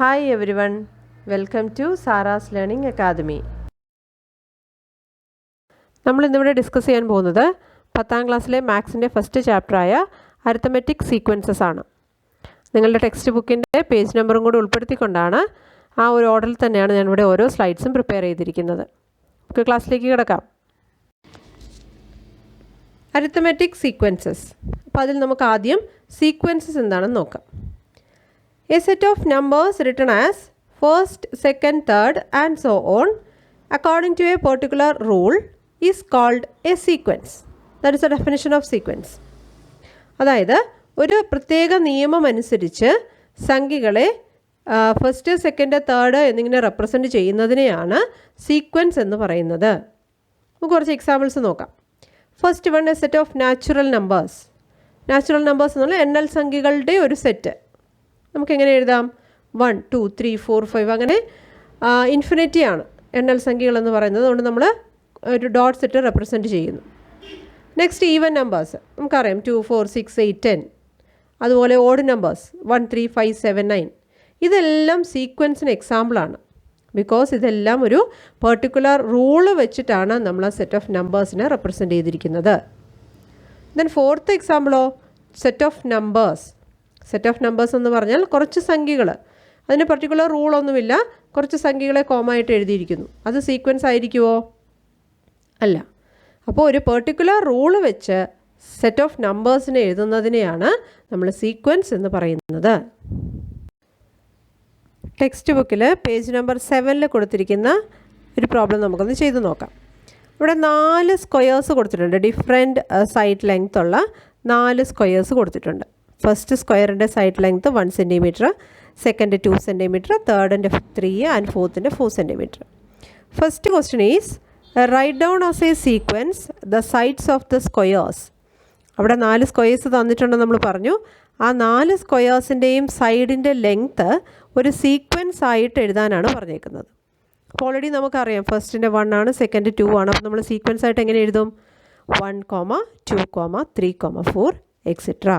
Hi everyone, welcome to Sara's Learning Academy. നമ്മൾ ഇന്നിവിടെ discuss ചെയ്യാൻ പോകുന്നത് 10ാം ക്ലാസ്സിലെ മാത്സിൻ്റെ ഫസ്റ്റ് ചാപ്റ്ററായ അരിത്തമെറ്റിക് സീക്വൻസസ് ആണ്. നിങ്ങളുടെ ടെക്സ്റ്റ് ബുക്കിൻ്റെ പേജ് നമ്പറും കൂടി ഉൾപ്പെടുത്തിക്കൊണ്ടാണ് ആ ഒരു ഓർഡറിൽ തന്നെയാണ് ഞാനിവിടെ ഓരോ സ്ലൈഡ്സും പ്രിപ്പയർ ചെയ്തിരിക്കുന്നത്. നമുക്ക് ക്ലാസ്സിലേക്ക് കിടക്കാം. Arithmetic sequences. അപ്പോൾ അതിൽ നമുക്ക് ആദ്യം സീക്വൻസസ് എന്താണെന്ന് നോക്കാം. A set of numbers written as first, second, third and so on according to a particular rule is called a sequence. That is the definition of sequence. അതായത് ഒരു പ്രത്യേക നിയമം അനുസരിച്ച് സംഖ്യകളെ ഫസ്റ്റ്, സെക്കൻഡ്, തേർഡ് എന്നിങ്ങനെ represent ചെയ്യുന്നതിനെയാണ് sequence എന്ന് പറയുന്നത്. നമുക്ക് കുറച്ച് എക്സാമ്പിൾസ് നോക്കാം. First one, A set of natural numbers. Natural numbers എന്ന് പറഞ്ഞാൽ എണ്ണൽ സംഖ്യകളുടെ ഒരു സെറ്റ്. നമുക്കെങ്ങനെ എഴുതാം? 1, 2, 3, 4, 5 അങ്ങനെ ഇൻഫിനിറ്റി ആണ് എണ്ണൽ സംഖ്യകളെന്ന് പറയുന്നത്. അതുകൊണ്ട് നമ്മൾ ഒരു ഡോട്ട്സ് ഇട്ട് റെപ്രസെൻറ്റ് ചെയ്യുന്നു. Next even numbers. നമുക്കറിയാം 2, 4, 6, 8, 10. അതുപോലെ ഓഡ് നമ്പേഴ്സ് 1, 3, 5, 7, 9. ഇതെല്ലാം സീക്വൻസിന് എക്സാമ്പിളാണ്. ബിക്കോസ് ഇതെല്ലാം ഒരു പെർട്ടിക്കുലർ റൂള് വെച്ചിട്ടാണ് നമ്മൾ ആ സെറ്റ് ഓഫ് നമ്പേഴ്സിനെ റെപ്രസെൻറ്റ് ചെയ്തിരിക്കുന്നത്. ദെൻ ഫോർത്ത് എക്സാമ്പിളോ set of numbers. Set of numbers എന്ന് പറഞ്ഞാൽ കുറച്ച് സംഖ്യകൾ, അതിന് പർട്ടിക്കുലർ റൂളൊന്നുമില്ല, കുറച്ച് സംഖ്യകളെ കോമായിട്ട് എഴുതിയിരിക്കുന്നു. അത് സീക്വൻസ് ആയിരിക്കുമോ? അല്ല. അപ്പോൾ ഒരു പെർട്ടിക്കുലർ റൂള് വെച്ച് സെറ്റ് ഓഫ് നമ്പേഴ്സിനെ എഴുതുന്നതിനെയാണ് നമ്മൾ സീക്വൻസ് എന്ന് പറയുന്നത്. ടെക്സ്റ്റ് ബുക്കിൽ പേജ് നമ്പർ 7 കൊടുത്തിരിക്കുന്ന ഒരു പ്രോബ്ലം നമുക്കൊന്ന് ചെയ്ത് നോക്കാം. ഇവിടെ 4 സ്ക്വയേഴ്സ് കൊടുത്തിട്ടുണ്ട്. ഡിഫറെൻറ്റ് സൈഡ് ലെങ്ത് ഉള്ള 4 സ്ക്വയേഴ്സ് കൊടുത്തിട്ടുണ്ട്. ഫസ്റ്റ് സ്ക്വയറിൻ്റെ side length 1 centimetre, second 2 centimetre, തേർഡിൻ്റെ 3 ആൻഡ് ഫോർത്തിൻ്റെ 4 centimetre. First question is write down as a sequence the sides of the squares. അവിടെ 4 സ്ക്വയേഴ്സ് തന്നിട്ടുണ്ടെന്ന് നമ്മൾ പറഞ്ഞു. ആ 4 സ്ക്വയേഴ്സിൻ്റെയും സൈഡിൻ്റെ ലെങ്ത്ത് ഒരു സീക്വൻസ് ആയിട്ട് എഴുതാനാണ് പറഞ്ഞേക്കുന്നത്. അപ്പോൾ ഓൾറെഡി നമുക്കറിയാം ഫസ്റ്റിൻ്റെ 1 ആണ്, സെക്കൻഡ് 2 ആണ്. അപ്പോൾ നമ്മൾ സീക്വൻസ് ആയിട്ട് എങ്ങനെ എഴുതും? 1, 2, 3, 4 എക്സെട്ര.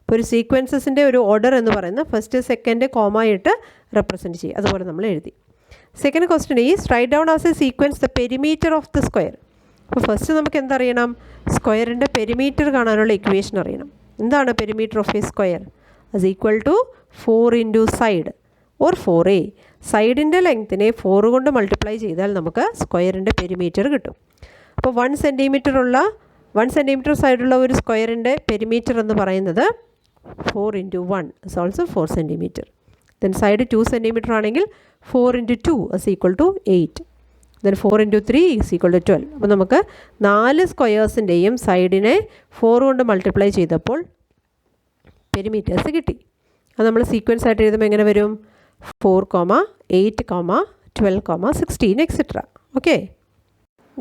അപ്പോൾ ഒരു സീക്വൻസസിൻ്റെ ഒരു ഓർഡർ എന്ന് പറയുന്നത് ഫസ്റ്റ്, സെക്കൻഡ് കോമയിട്ട് റെപ്രസെൻറ്റ് ചെയ്യും. അതുപോലെ നമ്മൾ എഴുതി. Second question is write down as a sequence the perimeter of the square. അപ്പോൾ ഫസ്റ്റ് നമുക്ക് എന്തറിയണം? സ്ക്വയറിൻ്റെ പെരിമീറ്റർ കാണാനുള്ള ഇക്വേഷൻ അറിയണം. എന്താണ് perimeter of a square? As equal to 4 into side or 4a. സൈഡിൻ്റെ ലെങ്ത്തിനെ 4 കൊണ്ട് മൾട്ടിപ്ലൈ ചെയ്താൽ നമുക്ക് സ്ക്വയറിൻ്റെ പെരിമീറ്റർ കിട്ടും. അപ്പോൾ 1 സെൻറ്റിമീറ്റർ സൈഡുള്ള ഒരു സ്ക്വയറിൻ്റെ പെരിമീറ്റർ എന്ന് പറയുന്നത് 4 into 1 is also 4 centimetre. Then side 2 centimetre ആണെങ്കിൽ 4 into 2 is equal to 8. Then 4 into 3 is equal to 12. അപ്പോൾ നമുക്ക് 4 സ്ക്വയേഴ്സിൻ്റെയും സൈഡിനെ 4 കൊണ്ട് മൾട്ടിപ്ലൈ ചെയ്തപ്പോൾ പെരിമീറ്റേഴ്സ് കിട്ടി. അത് നമ്മൾ സീക്വൻസ് ആയിട്ട് എഴുതുമ്പോൾ എങ്ങനെ വരും? 4, 8, 12, 16 etcetera. Okay.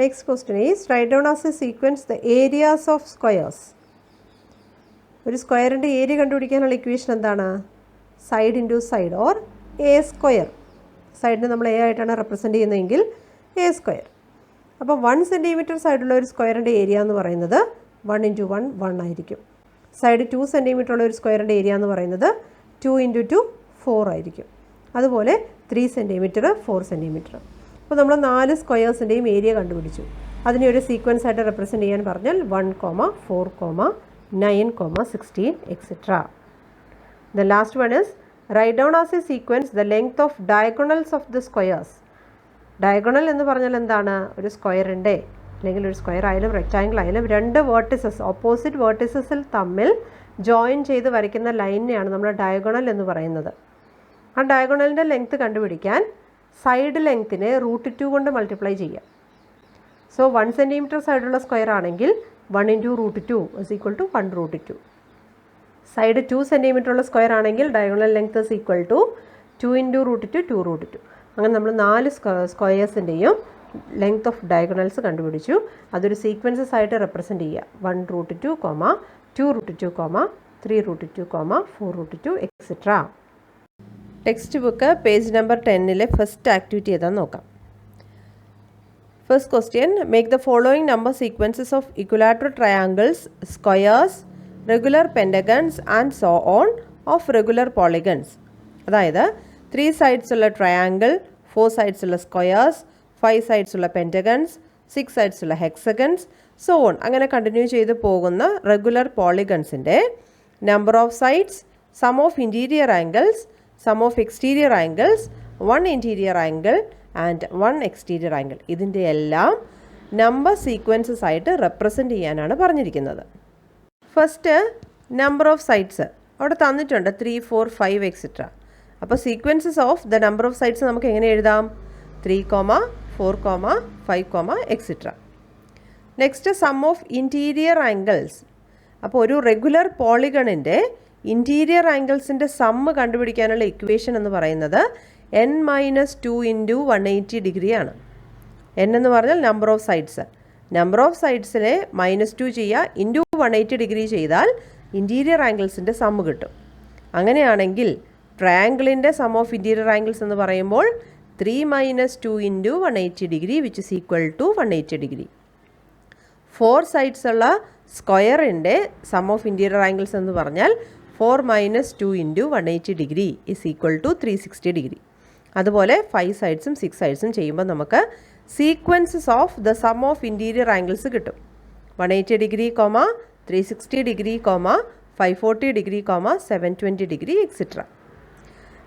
Next question is write down as a sequence the areas of squares. ഒരു സ്ക്വയറിൻ്റെ ഏരിയ കണ്ടുപിടിക്കാനുള്ള ഇക്വേഷൻ എന്താണ്? Side into side or a square. സൈഡിനെ നമ്മൾ എ ആയിട്ടാണ് റെപ്രസെൻറ്റ് ചെയ്യുന്നതെങ്കിൽ എ സ്ക്വയർ. അപ്പോൾ 1 സെൻറ്റിമീറ്റർ സൈഡുള്ള ഒരു സ്ക്വയറിൻ്റെ ഏരിയ എന്ന് പറയുന്നത് 1 ഇൻറ്റു 1 1 ആയിരിക്കും. സൈഡ് 2 സെൻറ്റിമീറ്റർ ഉള്ള ഒരു സ്ക്വയറിൻ്റെ ഏരിയ എന്ന് പറയുന്നത് 2 ഇൻറ്റു 2 4 ആയിരിക്കും. അതുപോലെ 3 സെൻറ്റിമീറ്റർ 4 സെൻറ്റിമീറ്റർ. അപ്പോൾ നമ്മൾ 4 സ്ക്വയേഴ്സിൻ്റെയും ഏരിയ കണ്ടുപിടിച്ചു. അതിനെ ഒരു സീക്വൻസ് ആയിട്ട് റെപ്രസെൻറ്റ് ചെയ്യാൻ പറഞ്ഞാൽ 1, 4, 9, 16 etcetera. The last one is write down as a sequence the length of diagonals of the squares. Diagonal എന്ന് പറഞ്ഞാൽ എന്താണ്? ഒരു സ്ക്വയറിൻ്റെ അല്ലെങ്കിൽ ഒരു സ്ക്വയർ ആയാലും റെക്റ്റാങ്കിൾ ആയാലും 2 വേർട്ടിസസ്, ഓപ്പോസിറ്റ് വേർട്ടിസസിൽ തമ്മിൽ ജോയിൻ ചെയ്ത് വരയ്ക്കുന്ന ലൈനിനെയാണ് നമ്മൾ ഡയഗണൽ എന്ന് പറയുന്നത്. ആ ഡയഗണലിൻ്റെ ലെങ്ത്ത് കണ്ടുപിടിക്കാൻ സൈഡ് ലെങ്ത്തിനെ √2 കൊണ്ട് മൾട്ടിപ്ലൈ ചെയ്യാം. സോ 1 സെൻറ്റിമീറ്റർ സൈഡുള്ള സ്ക്വയർ ആണെങ്കിൽ 1 into √2 is equal to 1√2. Side 2 centimetre ഉള്ള സ്ക്വയർ ആണെങ്കിൽ diagonal length is equal to 2 into √2 2√2. അങ്ങനെ നമ്മൾ 4 സ്ക്വയേഴ്സിൻ്റെയും ലെങ്ത് ഓഫ് ഡയഗണൽസ് കണ്ടുപിടിച്ചു. അതൊരു സീക്വൻസസ് ആയിട്ട് റെപ്രസെൻറ്റ് ചെയ്യുക. 1√2, 2√2, 3√2, 4√2 etcetera. Text book page number 10 first activity ഏതാണെന്ന് നോക്കാം. First question, make the following number sequences of equilateral triangles, squares, regular pentagons and so on of regular polygons. അതായത് 3 sides ഉള്ള triangle, 4 sides ഉള്ള squares, 5 sides ഉള്ള pentagons, 6 sides ഉള്ള hexagons, so on. അങ്ങനെ continue ചെയ്ത് പോകുന്ന റെഗുലർ പോളിഗൺസിൻ്റെ number of sides, sum of interior angles, sum of exterior angles, 1 interior angle and 1 exterior angle, ഇതിൻ്റെ എല്ലാം നമ്പർ സീക്വൻസസ് ആയിട്ട് റെപ്രസെൻറ്റ് ചെയ്യാനാണ് പറഞ്ഞിരിക്കുന്നത്. ഫസ്റ്റ് നമ്പർ ഓഫ് സൈഡ്സ് അവിടെ തന്നിട്ടുണ്ട് 3, 4, 5 എക്സെട്ര. അപ്പോൾ sequences of the number of sides നമുക്ക് എങ്ങനെ എഴുതാം? 3, 4, 5, etcetera. Next sum of interior angles. അപ്പോൾ ഒരു റെഗുലർ പോളിഗണിൻ്റെ ഇൻറ്റീരിയർ ആംഗിൾസിൻ്റെ സമ്മ് കണ്ടുപിടിക്കാനുള്ള ഇക്വേഷൻ എന്ന് പറയുന്നത് n-2 × 180 ഡിഗ്രി ആണ്. n എന്ന് പറഞ്ഞാൽ number of sides. Number of സൈഡ്സിനെ -2 ചെയ്യുക, ഇൻറ്റു 180 ഡിഗ്രി ചെയ്താൽ ഇൻറ്റീരിയർ ആംഗിൾസിൻ്റെ സമ്മ് കിട്ടും. അങ്ങനെയാണെങ്കിൽ ട്രയാങ്കിളിൻ്റെ സം ഓഫ് ഇൻറ്റീരിയർ ആംഗിൾസ് എന്ന് പറയുമ്പോൾ 3 - 2 × 180 degree which is equal to 180 degree. 4 sides ഉള്ള സ്ക്വയറിൻ്റെ സം ഓഫ് ഇൻറ്റീരിയർ ആംഗിൾസ് എന്ന് പറഞ്ഞാൽ 4 - 2 × 180 degree is equal to 360 degree. അതുപോലെ 5 സൈഡ്സും 6 സൈഡ്സും ചെയ്യുമ്പോൾ നമുക്ക് sequences of the sum of interior angles കിട്ടും. 180 degree, 360 degree, 540 degree, 720 degree etcetera.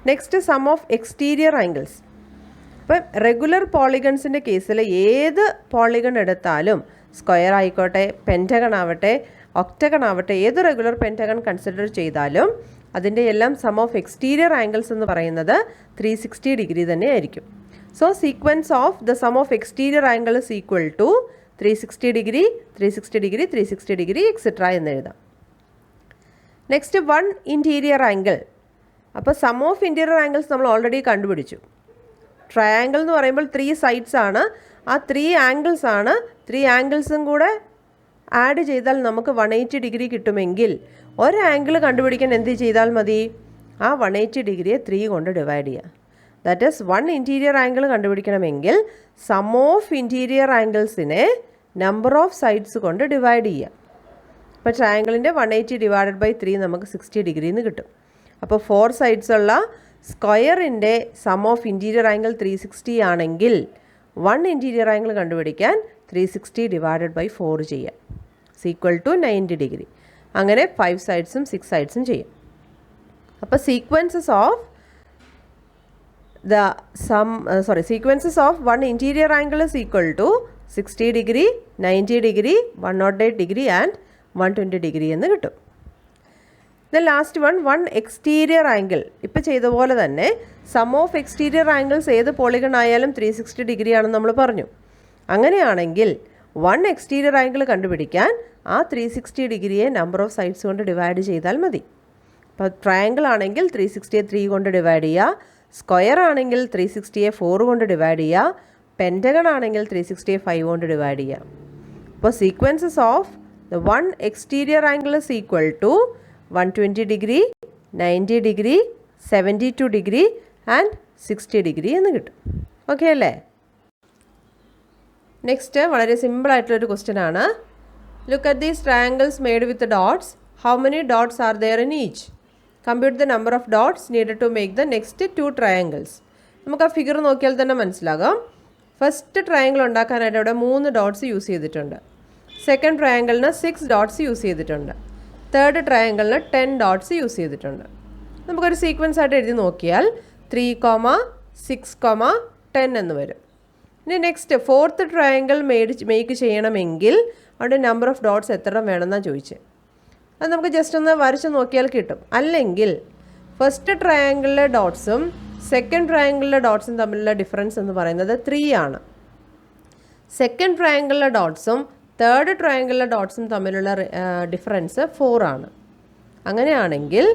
Next sum of exterior angles. ഇപ്പം റെഗുലർ പോളിഗൺസിൻ്റെ കേസിൽ ഏത് പോളിഗൺ എടുത്താലും, സ്ക്വയർ ആയിക്കോട്ടെ, പെൻറ്റഗൺ ആവട്ടെ, ഒക്ടഗൺ ആവട്ടെ, ഏത് റെഗുലർ പെൻറ്റഗൺ കൺസിഡർ ചെയ്താലും അതിൻ്റെ എല്ലാം സം ഓഫ് എക്സ്റ്റീരിയർ ആംഗിൾസ് എന്ന് പറയുന്നത് 360 ഡിഗ്രി തന്നെ ആയിരിക്കും. So sequence of the sum of exterior angle is equal to 360 degree, 360 degree, 360 degree etcetera എന്ന് എഴുതാം. Next 1 interior angle. അപ്പോൾ സം ഓഫ് ഇൻറ്റീരിയർ ആംഗിൾസ് നമ്മൾ ഓൾറെഡി കണ്ടുപിടിച്ചു. ട്രയാങ്കിൾ എന്ന് പറയുമ്പോൾ 3 സൈഡ്സ് ആണ്, ആ 3 ആംഗിൾസ് ആണ്. 3 ആംഗിൾസും കൂടെ ആഡ് ചെയ്താൽ നമുക്ക് 180 ഡിഗ്രി കിട്ടുമെങ്കിൽ ഒരു ആംഗിൾ കണ്ടുപിടിക്കാൻ എന്ത് ചെയ്താൽ മതി? ആ 180 ഡിഗ്രിയെ 3 കൊണ്ട് ഡിവൈഡ് ചെയ്യുക. ദാറ്റ് ഈസ് 1 ഇൻറ്റീരിയർ ആംഗിൾ കണ്ടുപിടിക്കണമെങ്കിൽ സം ഓഫ് ഇൻറ്റീരിയർ ആംഗിൾസിനെ നമ്പർ ഓഫ് സൈഡ്സ് കൊണ്ട് ഡിവൈഡ് ചെയ്യുക. അപ്പോൾ ട്രയാങ്കിളിൻ്റെ 180 ഡിവൈഡഡ് ബൈ 3 നമുക്ക് 60 ഡിഗ്രി എന്ന് കിട്ടും. അപ്പോൾ 4 സൈഡ്സ് ഉള്ള സ്ക്വയറിൻ്റെ സം ഓഫ് ഇൻറ്റീരിയർ ആംഗിൾ 360 ആണെങ്കിൽ 1 ഇൻറ്റീരിയർ ആംഗിൾ കണ്ടുപിടിക്കാൻ 360 ഡിവൈഡഡ് ബൈ 4 ചെയ്യാം, ഈക്വൽ ടു 90 ഡിഗ്രി. അങ്ങനെ 5 സൈഡ്സും 6 സൈഡ്സും ചെയ്യാം. അപ്പോൾ sequences of sequences of 1 interior angle is equal to 60 degree, 90 degree, 108 degree and 120 degree എന്ന് കിട്ടും. The last 1 exterior angle. ഇപ്പോൾ ചെയ്ത പോലെ തന്നെ സം ഓഫ് എക്സ്റ്റീരിയർ ആംഗിൾസ് ഏത് പോളിഗൺ ആയാലും 360 ഡിഗ്രി ആണെന്ന് നമ്മൾ പറഞ്ഞു. അങ്ങനെയാണെങ്കിൽ 1 എക്സ്റ്റീരിയർ ആംഗിൾ കണ്ടുപിടിക്കാൻ ആ 360 ഡിഗ്രിയെ നമ്പർ ഓഫ് സൈഡ്സ് കൊണ്ട് ഡിവൈഡ് ചെയ്താൽ മതി. അപ്പോൾ ട്രയാങ്കിൾ ആണെങ്കിൽ 360യെ 3 കൊണ്ട് ഡിവൈഡ് ചെയ്യുക, സ്ക്വയർ ആണെങ്കിൽ 360യെ 4 കൊണ്ട് ഡിവൈഡ് ചെയ്യുക, പെൻറ്റഗൺ ആണെങ്കിൽ 360യെ 5 കൊണ്ട് ഡിവൈഡ് ചെയ്യുക. അപ്പോൾ sequences of the 1 exterior angle is equal to 120 degree, 90 degree, 72 degree and 60 degree എന്ന് കിട്ടും. ഓക്കെ അല്ലേ? നെക്സ്റ്റ് വളരെ സിമ്പിളായിട്ടുള്ളൊരു ക്വസ്റ്റ്യൻ ആണ്. Look at these triangles made with dots. How many dots are there in each? Compute the number of dots needed to make the next 2 triangles. നമുക്ക് ആ figure നോക്കിയാൽ തന്നെ മനസ്സിലാകാം. ഫസ്റ്റ് ട്രയാങ്കിൾ ഉണ്ടാക്കാനായിട്ട് അവിടെ 3 ഡോട്ട്സ് യൂസ് ചെയ്തിട്ടുണ്ട്. Second ട്രയാങ്കിളിന് 6 dots use ചെയ്തിട്ടുണ്ട്. Third ട്രയാങ്കിളിന് 10 dots use ചെയ്തിട്ടുണ്ട്. നമുക്കൊരു സീക്വൻസ് ആയിട്ട് എഴുതി നോക്കിയാൽ 3, 6, 10 എന്ന് വരും. ഇനി നെക്സ്റ്റ് ഫോർത്ത് ട്രയാങ്കിൾ മേക്ക് ചെയ്യണമെങ്കിൽ അവിടെ നമ്പർ ഓഫ് ഡോട്ട്സ് എത്ര വേണമെന്നാണ് ചോദിച്ചത്. അത് നമുക്ക് ജസ്റ്റ് ഒന്ന് വരച്ച് നോക്കിയാൽ കിട്ടും. അല്ലെങ്കിൽ ഫസ്റ്റ് ട്രയാങ്കിളിലെ ഡോട്ട്സും സെക്കൻഡ് ട്രയാങ്കിളിലെ ഡോട്ട്സും തമ്മിലുള്ള ഡിഫറൻസ് എന്ന് പറയുന്നത് 3 ആണ്. സെക്കൻഡ് ട്രയാങ്കിളിലെ ഡോട്ട്സും തേർഡ് ട്രയാങ്കിളിലെ ഡോട്ട്സും തമ്മിലുള്ള ഡിഫറൻസ് 4 ആണ്. അങ്ങനെയാണെങ്കിൽ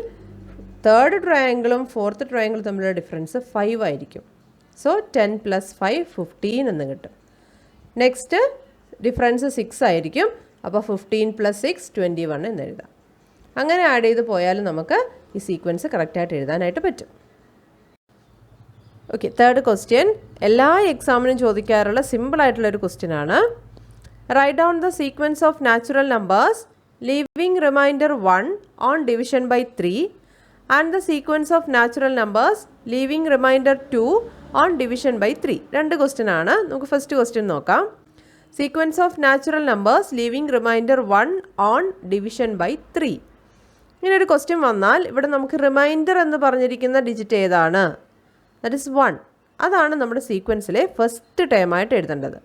തേർഡ് ട്രയാങ്കിളും ഫോർത്ത് ട്രയാങ്കിളും തമ്മിലുള്ള ഡിഫറൻസ് 5 ആയിരിക്കും. സോ 10 + 5 15 എന്ന് കിട്ടും. നെക്സ്റ്റ് ഡിഫറൻസ് 6 ആയിരിക്കും. അപ്പോൾ 15 + 6 21 എന്ന് എഴുതാം. അങ്ങനെ ആഡ് ചെയ്ത് പോയാലും നമുക്ക് ഈ സീക്വൻസ് കറക്റ്റായിട്ട് എഴുതാനായിട്ട് പറ്റും. ഓക്കെ, തേർഡ് ക്വസ്റ്റ്യൻ എല്ലാ എക്സാമിനും ചോദിക്കാറുള്ള സിമ്പിളായിട്ടുള്ളൊരു ക്വസ്റ്റ്യൻ ആണ്. Write down the sequence of natural numbers leaving remainder 1 on division by 3 and the sequence of natural numbers leaving remainder 2 on division by 3. 2 question ആണ്. നമുക്ക് ഫസ്റ്റ് ക്വസ്റ്റ്യൻ നോക്കാം. Sequence of natural numbers leaving remainder 1 on division by 3. ഇങ്ങനെ ഒരു question വന്നാൽ ഇവിടെ നമുക്ക് reminder എന്ന് പറഞ്ഞിരിക്കുന്ന ഡിജിറ്റ് ഏതാണ്? That is 1. അതാണ് നമ്മുടെ സീക്വൻസിലെ ഫസ്റ്റ് ടേമായിട്ട് എഴുതേണ്ടത്.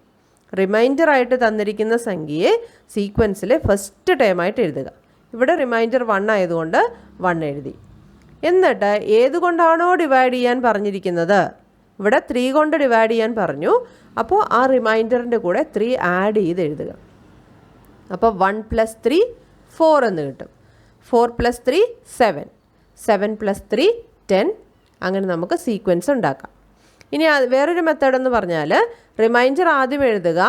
റിമൈൻഡർ ആയിട്ട് തന്നിരിക്കുന്ന സംഖ്യയെ സീക്വൻസിലെ ഫസ്റ്റ് ടേമായിട്ട് എഴുതുക. ഇവിടെ റിമൈൻഡർ 1 ആയതുകൊണ്ട് 1 എഴുതി. എന്നിട്ട് ഏതുകൊണ്ടാണോ ഡിവൈഡ് ചെയ്യാൻ പറഞ്ഞിരിക്കുന്നത്, ഇവിടെ 3 കൊണ്ട് ഡിവൈഡ് ചെയ്യാൻ പറഞ്ഞു. അപ്പോൾ ആ റിമൈൻഡറിൻ്റെ കൂടെ 3 ആഡ് ചെയ്ത് എഴുതുക. അപ്പോൾ 1 + 3 4 എന്ന് കിട്ടും. 4 + 3 7, 7 + 3 10. അങ്ങനെ നമുക്ക് സീക്വൻസ് ഉണ്ടാക്കാം. ഇനി വേറൊരു മെത്തേഡ് എന്ന് പറഞ്ഞാൽ റിമൈൻഡർ ആദ്യം എഴുതുക.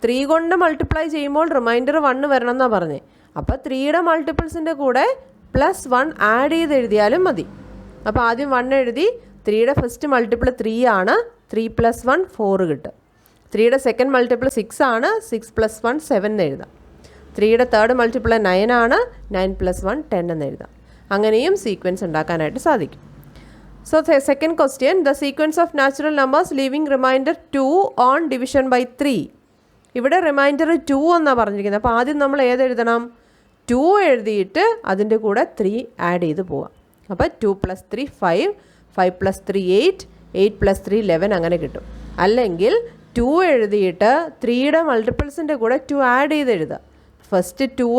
3 കൊണ്ട് മൾട്ടിപ്ലൈ ചെയ്യുമ്പോൾ റിമൈൻഡർ 1 വരണം എന്നാണ് പറഞ്ഞത്. അപ്പോൾ 3യുടെ മൾട്ടിപ്പിൾസിൻ്റെ കൂടെ +1 ആഡ് ചെയ്ത് എഴുതിയാലും മതി. അപ്പോൾ ആദ്യം 1 എഴുതി. 3യുടെ ഫസ്റ്റ് മൾട്ടിപ്പിൾ 3 ആണ്. 3 + 1 4 കിട്ടും. 3യുടെ സെക്കൻഡ് മൾട്ടിപ്പിൾ 6 ആണ്. 6 + 1 7 എന്ന് എഴുതാം. 3യുടെ തേർഡ് മൾട്ടിപ്പിൾ 9 ആണ്. 9 + 1 10 എന്ന് എഴുതാം. അങ്ങനെയും സീക്വൻസ് ഉണ്ടാക്കാനായിട്ട് സാധിക്കും. So second question, the sequence of natural numbers leaving remainder 2 on division by 3. ഇവിടെ റിമൈൻഡർ 2 എന്നാണ് പറഞ്ഞിരിക്കുന്നത്. അപ്പോൾ ആദ്യം നമ്മൾ ഏതെഴുതണം? 2 എഴുതിയിട്ട് അതിൻ്റെ കൂടെ 3 ആഡ് ചെയ്ത് പോവാം. അപ്പോൾ 2 + 3 5, 5 + 3 8, 8 + 3 11 അങ്ങനെ കിട്ടും. അല്ലെങ്കിൽ 2 എഴുതിയിട്ട് 3യുടെ മൾട്ടിപ്പിൾസിൻ്റെ കൂടെ 2 ആഡ് ചെയ്ത് എഴുതുക. ഫസ്റ്റ് 2,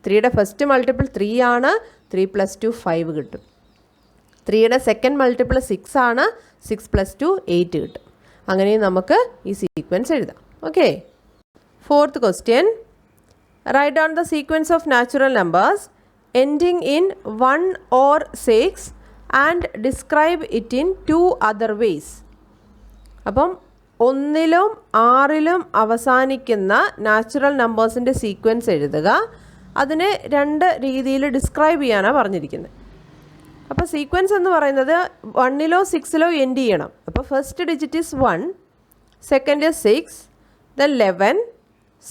3യുടെ ഫസ്റ്റ് മൾട്ടിപ്പിൾ 3 ആണ്. 3 + 2 5 കിട്ടും. 3യുടെ സെക്കൻഡ് മൾട്ടിപ്പിൾ 6 ആണ്. 6 + 2 8 കിട്ടും. അങ്ങനെ നമുക്ക് ഈ സീക്വൻസ് എഴുതാം. Okay. Fourth question, write down the sequence of natural numbers ending in 1 or 6 and describe it in 2 other ways. അപ്പം 1ലും 6ലും അവസാനിക്കുന്ന നാച്ചുറൽ നമ്പേഴ്സിൻ്റെ സീക്വൻസ് എഴുതുക. അതിനെ 2 രീതിയിൽ ഡിസ്ക്രൈബ് ചെയ്യാനാണ് പറഞ്ഞിരിക്കുന്നത്. അപ്പോൾ സീക്വൻസ് എന്ന് പറയുന്നത് 1ലോ 6ലോ എൻഡ് ചെയ്യണം. അപ്പോൾ first digit is 1, second is 6, then 11,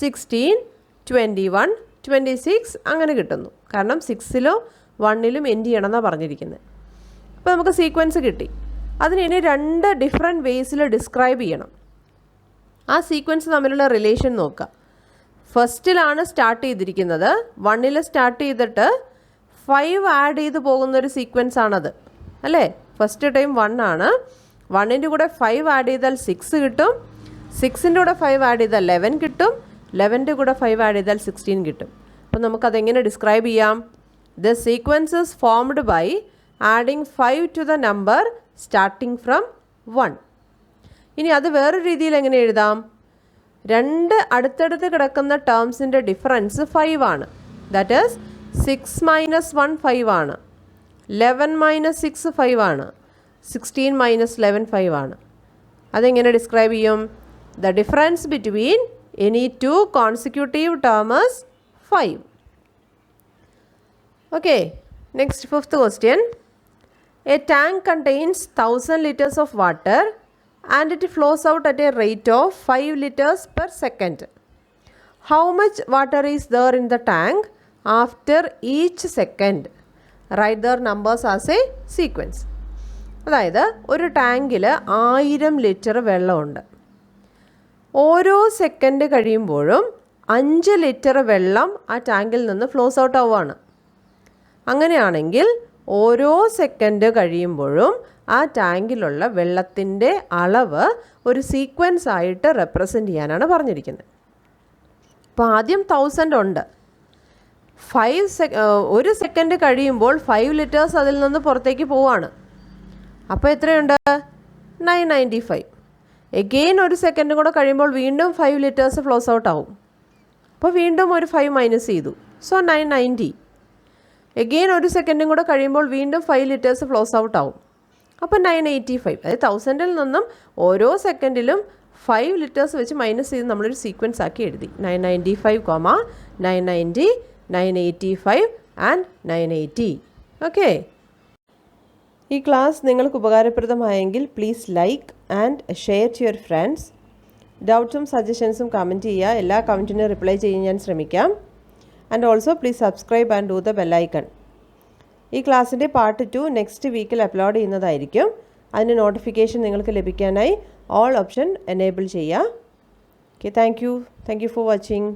16, 21, 26 അങ്ങനെ കിട്ടുന്നു. കാരണം 6ലോ 1ലും എൻഡ് ചെയ്യണം എന്നാണ് പറഞ്ഞിരിക്കുന്നത്. അപ്പോൾ നമുക്ക് സീക്വൻസ് കിട്ടി. അതിന് ഇനി 2 ഡിഫറെൻറ്റ് വേസിൽ ഡിസ്ക്രൈബ് ചെയ്യണം. ആ സീക്വൻസ് തമ്മിലുള്ള റിലേഷൻ നോക്കുക. ഫസ്റ്റിലാണ് സ്റ്റാർട്ട് ചെയ്തിരിക്കുന്നത്. 1ൽ സ്റ്റാർട്ട് ചെയ്തിട്ട് 5 ആഡ് ചെയ്ത് പോകുന്നൊരു സീക്വൻസ് ആണത്, അല്ലേ? ഫസ്റ്റ് ടൈം 1 ആണ്. 1ൻ്റെ കൂടെ 5 ആഡ് ചെയ്താൽ 6 കിട്ടും. 6ൻ്റെ കൂടെ 5 ആഡ് ചെയ്താൽ 11 കിട്ടും. 11ൻ്റെ കൂടെ 5 ആഡ് ചെയ്താൽ 16 കിട്ടും. അപ്പോൾ നമുക്കതെങ്ങനെ ഡിസ്ക്രൈബ് ചെയ്യാം? The sequence is formed by adding 5 to the number starting from 1. ഇനി അത് വേറൊരു രീതിയിൽ എങ്ങനെ എഴുതാം? 2 അടുത്തടുത്ത് കിടക്കുന്ന ടേംസിൻ്റെ ഡിഫറൻസ് 5 ആണ്. ദാറ്റ് ഈസ് 6 - 1 5 ആണ്. 11 - 6 5 ആണ്. 16 - 11 5 ആണ്. അതെങ്ങനെ ഡിസ്ക്രൈബ് ചെയ്യും? The difference between any 2 consecutive term is 5. Okay. Next fifth question, A tank contains 1000 liters of water and it flows out at a rate of 5 liters per second. How much water is there in the tank after each second? Write their numbers as a sequence. അതായത് ഒരു ടാങ്കിൽ 1000 litre വെള്ളമുണ്ട്. ഓരോ second കഴിയുമ്പോഴും 5 litre വെള്ളം ആ ടാങ്കിൽ നിന്ന് ഫ്ലോസ് ഔട്ട് ആവുകയാണ്. അങ്ങനെയാണെങ്കിൽ ഓരോ സെക്കൻഡ് കഴിയുമ്പോഴും ആ ടാങ്കിലുള്ള വെള്ളത്തിൻ്റെ അളവ് ഒരു സീക്വൻസ് ആയിട്ട് റെപ്രസെൻ്റ് ചെയ്യാനാണ് പറഞ്ഞിരിക്കുന്നത്. അപ്പോൾ ആദ്യം 1000 ഉണ്ട്. 1 സെക്കൻഡ് കഴിയുമ്പോൾ 5 ലിറ്റേഴ്സ് അതിൽ നിന്ന് പുറത്തേക്ക് പോവാണ്. അപ്പോൾ എത്രയുണ്ട്? 995. എഗെയിൻ 1 സെക്കൻഡ് കൂടെ കഴിയുമ്പോൾ വീണ്ടും 5 ലിറ്റേഴ്സ് ഫ്ലോസ് ഔട്ട് ആവും. അപ്പോൾ വീണ്ടും ഒരു 5 മൈനസ് ചെയ്തു. സോ 990. എഗെയിൻ 1 സെക്കൻഡും കൂടെ കഴിയുമ്പോൾ വീണ്ടും 5 ലിറ്റേഴ്സ് ഫ്ലോസ് ഔട്ട് ആവും. അപ്പോൾ 985. അതായത് 1000ൽ നിന്നും ഓരോ സെക്കൻഡിലും 5 ലിറ്റേഴ്സ് വെച്ച് മൈനസ് ചെയ്ത് നമ്മളൊരു സീക്വൻസ് ആക്കി എഴുതി. 995, 990, 985 ആൻഡ് 980. ഓക്കെ. ഈ ക്ലാസ് നിങ്ങൾക്ക് ഉപകാരപ്രദമായെങ്കിൽ please like and share to your friends. ഡൗട്ട്സും സജഷൻസും കമൻറ്റ് ചെയ്യുക. എല്ലാ കമൻറ്റിനും റിപ്ലൈ ചെയ്യാൻ ഞാൻ ശ്രമിക്കാം. And also please subscribe and do the bell icon. ഈ ക്ലാസ്സിൻ്റെ പാർട്ട് 2 നെക്സ്റ്റ് വീക്കിൽ അപ്ലോഡ് ചെയ്യുന്നതായിരിക്കും. അതിൻ്റെ നോട്ടിഫിക്കേഷൻ നിങ്ങൾക്ക് ലഭിക്കാനായി ഓൾ ഓപ്ഷൻ എനേബിൾ ചെയ്യുക. Okay, thank you for watching.